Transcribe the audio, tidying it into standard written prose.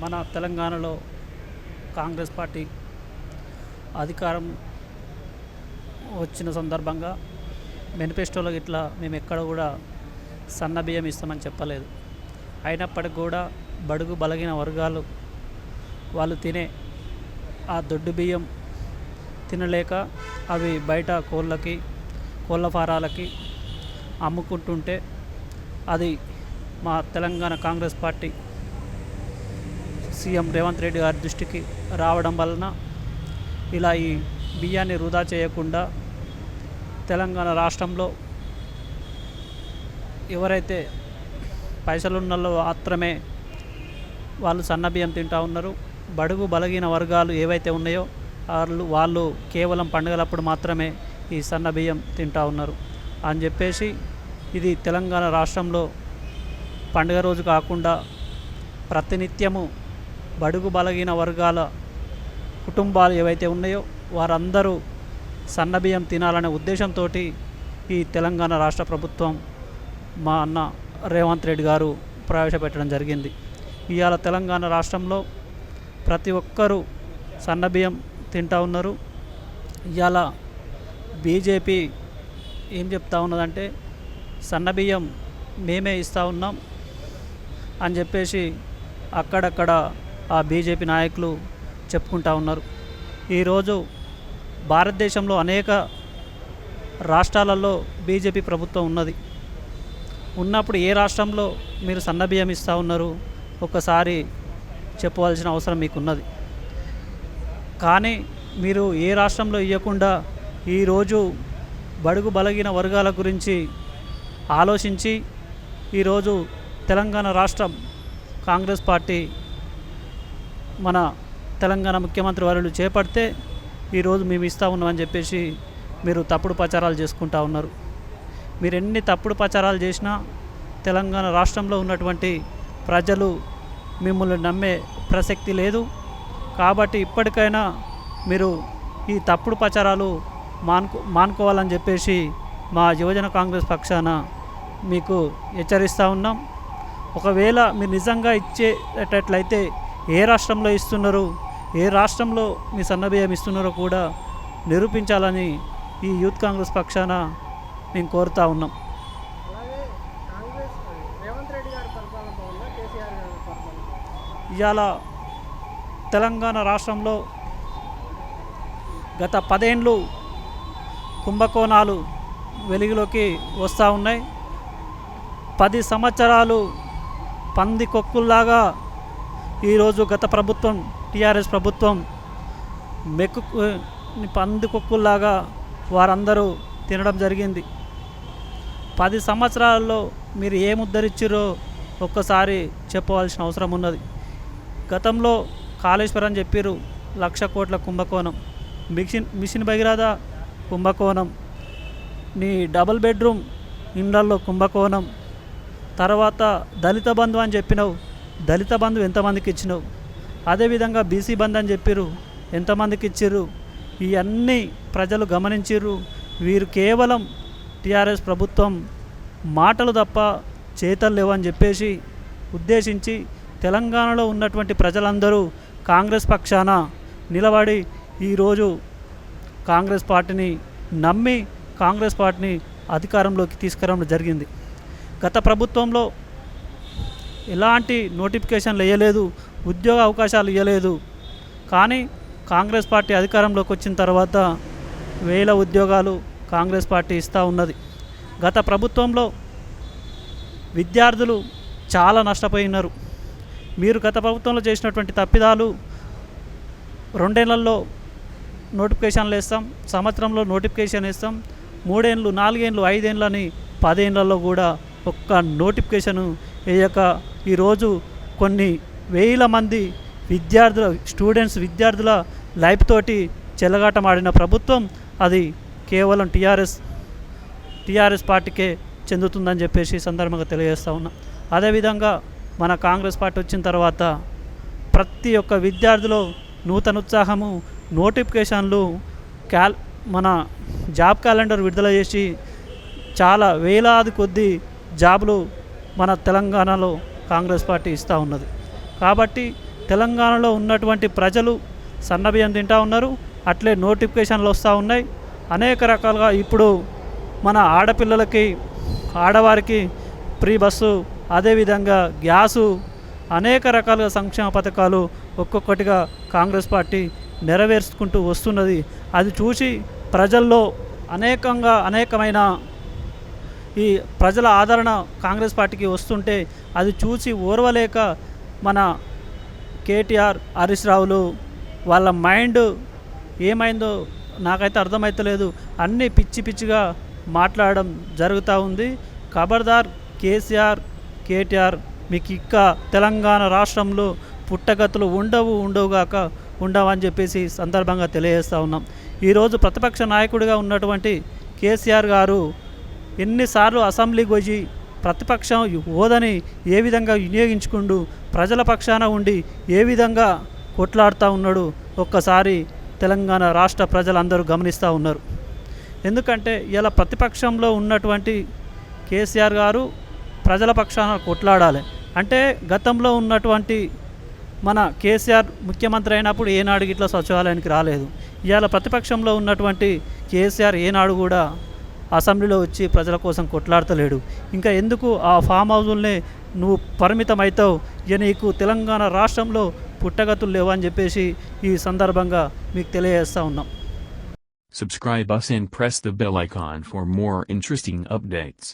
మన తెలంగాణలో కాంగ్రెస్ పార్టీ అధికారం వచ్చిన సందర్భంగా మేనిఫెస్టోలో ఇట్లా మేము ఎక్కడ కూడా సన్న బియ్యం ఇస్తామని చెప్పలేదు. అయినప్పటికి కూడా బడుగు బలగిన వర్గాలు వాళ్ళు తినే ఆ దొడ్డు బియ్యం తినలేక అవి బయట కోళ్ళ ఫారాలకి అమ్ముకుంటుంటే అది మా తెలంగాణ కాంగ్రెస్ పార్టీ సీఎం రేవంత్ రెడ్డి గారి దృష్టికి రావడం వలన ఇలా ఈ బియ్యాన్ని వృధా చేయకుండా తెలంగాణ రాష్ట్రంలో ఎవరైతే పైసలున్నలో మాత్రమే వాళ్ళు సన్న బియ్యం తింటూ ఉన్నారు. బడుగు బలగిన వర్గాలు ఏవైతే ఉన్నాయో వాళ్ళు కేవలం పండుగలప్పుడు మాత్రమే ఈ సన్న బియ్యం తింటూ ఉన్నారు అని చెప్పేసి ఇది తెలంగాణ రాష్ట్రంలో పండుగ రోజు కాకుండా ప్రతినిత్యము బడుగు బలగిన వర్గాల కుటుంబాలు ఏవైతే ఉన్నాయో వారందరూ సన్నబియ్యం తినాలనే ఉద్దేశంతో ఈ తెలంగాణ రాష్ట్ర ప్రభుత్వం మా అన్న రేవంత్ రెడ్డి గారు ప్రవేశపెట్టడం జరిగింది. ఇవాళ తెలంగాణ రాష్ట్రంలో ప్రతి ఒక్కరూ సన్నబియ్యం తింటూ ఉన్నారు. ఇవాళ బీజేపీ ఏం చెప్తా ఉన్నదంటే సన్నబియ్యం మేమే ఇస్తూ ఉన్నాం అని చెప్పేసి అక్కడక్కడ ఆ బీజేపీ నాయకులు చెప్పుకుంటూ ఉన్నారు. ఈరోజు భారతదేశంలో అనేక రాష్ట్రాలలో బీజేపీ ప్రభుత్వం ఉన్నప్పుడు ఏ రాష్ట్రంలో మీరు సన్నబియ్యం ఇస్తూ ఉన్నారు ఒకసారి చెప్పవలసిన అవసరం మీకున్నది. కానీ మీరు ఏ రాష్ట్రంలో ఇవ్వకుండా ఈరోజు బడుగు బలగిన వర్గాల గురించి ఆలోచించి ఈరోజు తెలంగాణ రాష్ట్రం కాంగ్రెస్ పార్టీ మన తెలంగాణ ముఖ్యమంత్రి వర్యులు చేపడితే ఈరోజు మేము ఇస్తూ ఉన్నామని చెప్పేసి మీరు తప్పుడు ప్రచారాలు చేసుకుంటూ ఉన్నారు. మీరు ఎన్ని తప్పుడు ప్రచారాలు చేసినా తెలంగాణ రాష్ట్రంలో ఉన్నటువంటి ప్రజలు మిమ్మల్ని నమ్మే ప్రసక్తి లేదు. కాబట్టి ఇప్పటికైనా మీరు ఈ తప్పుడు ప్రచారాలు మానుకోవాలని చెప్పేసి మా యువజన కాంగ్రెస్ పక్షాన మీకు హెచ్చరిస్తూ ఉన్నాం. ఒకవేళ మీరు నిజంగా ఇచ్చేటట్లయితే ఏ రాష్ట్రంలో ఇస్తున్నారు, ఏ రాష్ట్రంలో మీ సన్నబియ్యం ఇస్తున్నారో కూడా నిరూపించాలని ఈ యూత్ కాంగ్రెస్ పక్షాన మేము కోరుతూ ఉన్నాం. ఇవాళ తెలంగాణ రాష్ట్రంలో గత 10 ఏళ్ళు కుంభకోణాలు వెలుగులోకి వస్తూ ఉన్నాయి. 10 సంవత్సరాలు పందికొక్కుల్లాగా ఈరోజు గత ప్రభుత్వం టీఆర్ఎస్ ప్రభుత్వం పందికొక్కుల్లాగా వారందరూ తినడం జరిగింది. 10 సంవత్సరాల్లో మీరు ఏం ఉద్ధరించారో ఒక్కసారి చెప్పవలసిన అవసరం ఉన్నది. గతంలో కాళేశ్వరం చెప్పారు 1,00,000 కోట్ల కుంభకోణం, మిషన్ భగీరథ కుంభకోణం, నీ డబుల్ బెడ్రూమ్ ఇండ్లల్లో కుంభకోణం, తర్వాత దళిత బంధు అని చెప్పినావు, దళిత బంధు ఎంతమందికి ఇచ్చినావు, అదేవిధంగా బీసీ బంధు అని చెప్పారు ఎంతమందికి ఇచ్చిర్రు, ఇవన్నీ ప్రజలు గమనించిర్రు. వీరు కేవలం టీఆర్ఎస్ ప్రభుత్వం మాటలు తప్ప చేతలు లేవని చెప్పేసి ఉద్దేశించి తెలంగాణలో ఉన్నటువంటి ప్రజలందరూ కాంగ్రెస్ పక్షాన నిలబడి ఈరోజు కాంగ్రెస్ పార్టీని నమ్మి కాంగ్రెస్ పార్టీని అధికారంలోకి తీసుకురావడం జరిగింది. గత ప్రభుత్వంలో ఎలాంటి నోటిఫికేషన్లు ఇవ్వలేదు, ఉద్యోగ అవకాశాలు ఇవ్వలేదు. కానీ కాంగ్రెస్ పార్టీ అధికారంలోకి వచ్చిన తర్వాత 1000 ఉద్యోగాలు కాంగ్రెస్ పార్టీ ఇస్తూ ఉన్నది. గత ప్రభుత్వంలో విద్యార్థులు చాలా నష్టపోయినారు. మీరు గత ప్రభుత్వంలో చేసినటువంటి తప్పిదాలు 2 ఏళ్లలో నోటిఫికేషన్లు వేస్తాం, సంవత్సరంలో నోటిఫికేషన్ వేస్తాం, 3 ఏళ్ళు 4 ఏళ్ళు 5 ఏళ్ళని 10 ఏళ్లలో కూడా ఒక్క నోటిఫికేషను వేయక ఈరోజు కొన్ని వేల మంది విద్యార్థుల లైఫ్ తోటి చెలగాటమాడిన ప్రభుత్వం అది కేవలం టీఆర్ఎస్ పార్టీకే చెందుతుందని చెప్పేసి సందర్భంగా తెలియజేస్తూ ఉన్నా. అదేవిధంగా మన కాంగ్రెస్ పార్టీ వచ్చిన తర్వాత ప్రతి ఒక్క విద్యార్థిలో నూతన ఉత్సాహము, నోటిఫికేషన్లు, మన జాబ్ క్యాలెండర్ విడుదల చేసి చాలా వేలాది కొద్ది జాబులు మన తెలంగాణలో కాంగ్రెస్ పార్టీ ఇస్తూ ఉన్నది. కాబట్టి తెలంగాణలో ఉన్నటువంటి ప్రజలు సన్నబియ్యం తింటూ ఉన్నారు. అట్లే నోటిఫికేషన్లు వస్తూ ఉన్నాయి. అనేక రకాలుగా ఇప్పుడు మన ఆడపిల్లలకి ఆడవారికి ఫ్రీ బస్సు, అదేవిధంగా గ్యాసు, అనేక రకాలుగా సంక్షేమ పథకాలు ఒక్కొక్కటిగా కాంగ్రెస్ పార్టీ నెరవేర్చుకుంటూ వస్తున్నది. అది చూసి ప్రజల్లో అనేకమైన ఈ ప్రజల ఆదరణ కాంగ్రెస్ పార్టీకి వస్తుంటే అది చూసి ఓర్వలేక మన కేటీఆర్, హరీష్ రావులు వాళ్ళ మైండ్ ఏమైందో నాకైతే అర్థమవుతలేదు. అన్నీ పిచ్చి పిచ్చిగా మాట్లాడడం జరుగుతూ ఉంది. ఖబర్దార్ కేసీఆర్, కేటీఆర్, మీకు ఇంకా తెలంగాణ రాష్ట్రంలో పుట్టగతులు ఉండవుగాక ఉండవని చెప్పేసి సందర్భంగా తెలియజేస్తూ ఉన్నాం. ఈరోజు ప్రతిపక్ష నాయకుడిగా ఉన్నటువంటి కేసీఆర్ గారు ఎన్నిసార్లు అసెంబ్లీకి వచ్చి ప్రతిపక్షం హోదాని ఏ విధంగా వినియోగించుకుంటూ ప్రజల పక్షాన ఉండి ఏ విధంగా కొట్లాడుతూ ఉన్నాడు ఒక్కసారి తెలంగాణ రాష్ట్ర ప్రజలందరూ గమనిస్తూ ఉన్నారు. ఎందుకంటే ఇలా ప్రతిపక్షంలో ఉన్నటువంటి కేసీఆర్ గారు ప్రజల పక్షాన కొట్లాడాలి అంటే గతంలో ఉన్నటువంటి మన కేసీఆర్ ముఖ్యమంత్రి అయినప్పుడు ఏనాడు ఇట్లా సచివాలయానికి రాలేదు. ఇవాళ ప్రతిపక్షంలో ఉన్నటువంటి కేసీఆర్ ఏనాడు కూడా అసెంబ్లీలో వచ్చి ప్రజల కోసం కొట్లాడతలేడు. ఇంకా ఎందుకు ఆ ఫామ్ హౌజుల్నే నువ్వు పరిమితం అవుతావు, ఇక నీకు తెలంగాణ రాష్ట్రంలో పుట్టగతులు లేవు అని చెప్పేసి ఈ సందర్భంగా మీకు తెలియజేస్తూ ఉన్నాం. Subscribe us and press the bell icon for more interesting updates.